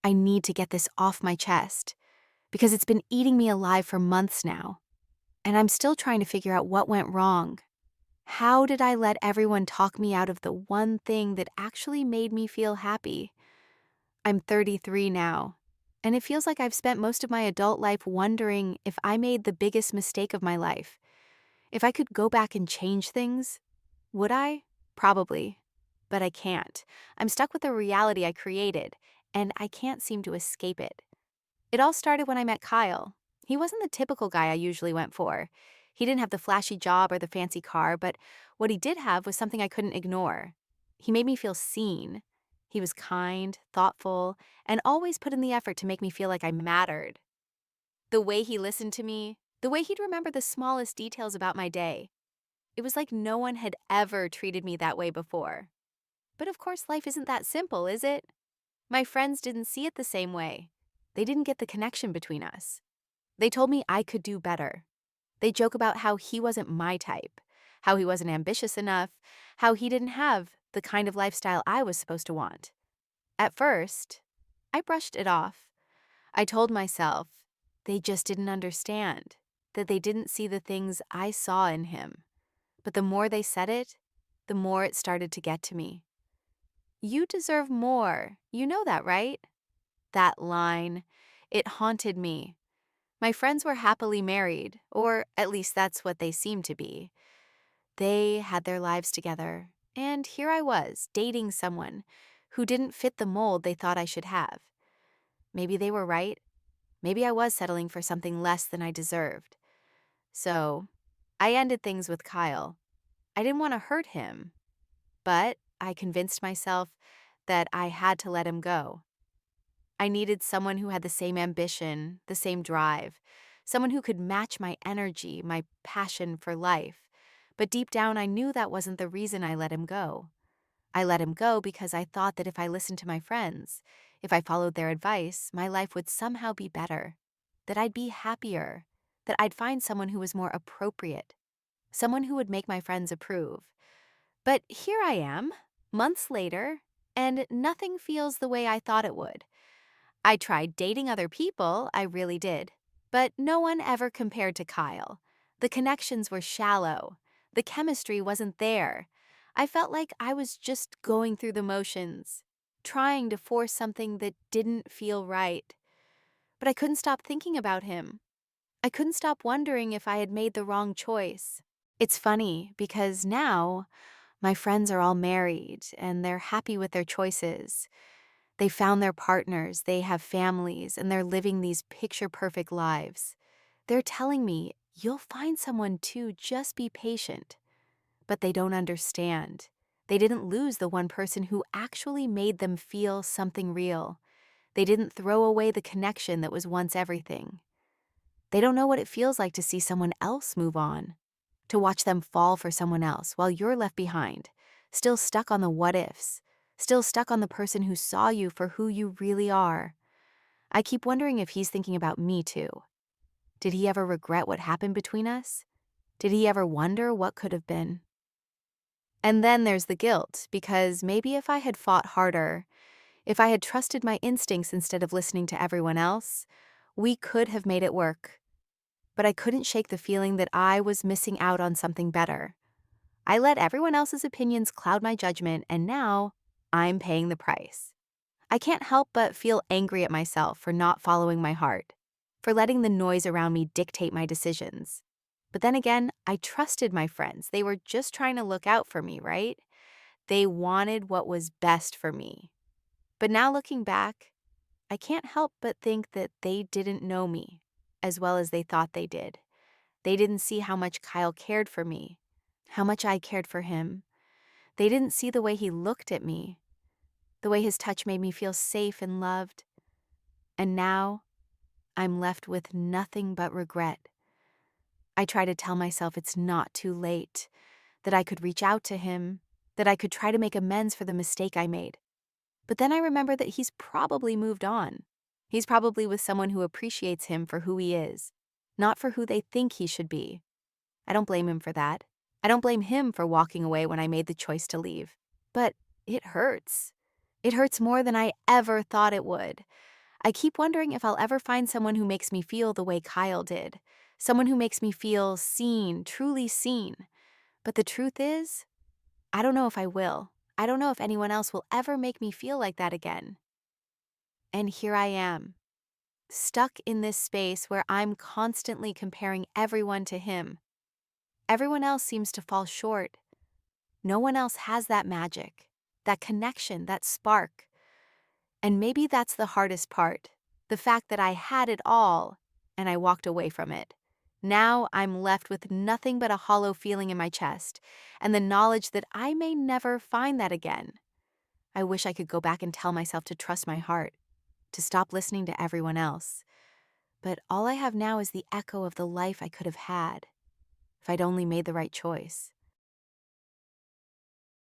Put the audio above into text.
I need to get this off my chest because it's been eating me alive for months now, and I'm still trying to figure out what went wrong. How did I let everyone talk me out of the one thing that actually made me feel happy? I'm 33 now, and it feels like I've spent most of my adult life wondering if I made the biggest mistake of my life. If I could go back and change things, would I? Probably. But I can't. I'm stuck with the reality I created, and I can't seem to escape it. It all started when I met Kyle. He wasn't the typical guy I usually went for. He didn't have the flashy job or the fancy car, but what he did have was something I couldn't ignore. He made me feel seen. He was kind, thoughtful, and always put in the effort to make me feel like I mattered. The way he listened to me, the way he'd remember the smallest details about my day, it was like no one had ever treated me that way before. But of course, life isn't that simple, is it? My friends didn't see it the same way. They didn't get the connection between us. They told me I could do better. They joke about how he wasn't my type, how he wasn't ambitious enough, how he didn't have the kind of lifestyle I was supposed to want. At first, I brushed it off. I told myself they just didn't understand, that they didn't see the things I saw in him. But the more they said it, the more it started to get to me. You deserve more. You know that, right? That line, it haunted me. My friends were happily married, or at least that's what they seemed to be. They had their lives together, and here I was, dating someone who didn't fit the mold they thought I should have. Maybe they were right. Maybe I was settling for something less than I deserved. So, I ended things with Kyle. I didn't want to hurt him, but I convinced myself that I had to let him go. I needed someone who had the same ambition, the same drive, someone who could match my energy, my passion for life. But deep down, I knew that wasn't the reason I let him go. I let him go because I thought that if I listened to my friends, if I followed their advice, my life would somehow be better, that I'd be happier, that I'd find someone who was more appropriate, someone who would make my friends approve. But here I am, months later, and nothing feels the way I thought it would. I tried dating other people, I really did. But no one ever compared to Kyle. The connections were shallow. The chemistry wasn't there. I felt like I was just going through the motions, trying to force something that didn't feel right. But I couldn't stop thinking about him. I couldn't stop wondering if I had made the wrong choice. It's funny because now my friends are all married and they're happy with their choices. They found their partners, they have families, and they're living these picture-perfect lives. They're telling me, you'll find someone too, just be patient. But they don't understand. They didn't lose the one person who actually made them feel something real. They didn't throw away the connection that was once everything. They don't know what it feels like to see someone else move on, to watch them fall for someone else while you're left behind, still stuck on the what-ifs, still stuck on the person who saw you for who you really are. I keep wondering if he's thinking about me too. Did he ever regret what happened between us? Did he ever wonder what could have been? And then there's the guilt, because maybe if I had fought harder, if I had trusted my instincts instead of listening to everyone else, we could have made it work. But I couldn't shake the feeling that I was missing out on something better. I let everyone else's opinions cloud my judgment, and now I'm paying the price. I can't help but feel angry at myself for not following my heart, for letting the noise around me dictate my decisions. But then again, I trusted my friends. They were just trying to look out for me, right? They wanted what was best for me. But now looking back, I can't help but think that they didn't know me as well as they thought they did. They didn't see how much Kyle cared for me, how much I cared for him. They didn't see the way he looked at me, the way his touch made me feel safe and loved. And now, I'm left with nothing but regret. I try to tell myself it's not too late, that I could reach out to him, that I could try to make amends for the mistake I made. But then I remember that he's probably moved on. He's probably with someone who appreciates him for who he is, not for who they think he should be. I don't blame him for that. I don't blame him for walking away when I made the choice to leave. But it hurts. It hurts more than I ever thought it would. I keep wondering if I'll ever find someone who makes me feel the way Kyle did, someone who makes me feel seen, truly seen. But the truth is, I don't know if I will. I don't know if anyone else will ever make me feel like that again. And here I am, stuck in this space where I'm constantly comparing everyone to him. Everyone else seems to fall short. No one else has that magic, that connection, that spark. And maybe that's the hardest part, the fact that I had it all and I walked away from it. Now I'm left with nothing but a hollow feeling in my chest and the knowledge that I may never find that again. I wish I could go back and tell myself to trust my heart, to stop listening to everyone else. But all I have now is the echo of the life I could have had if I'd only made the right choice.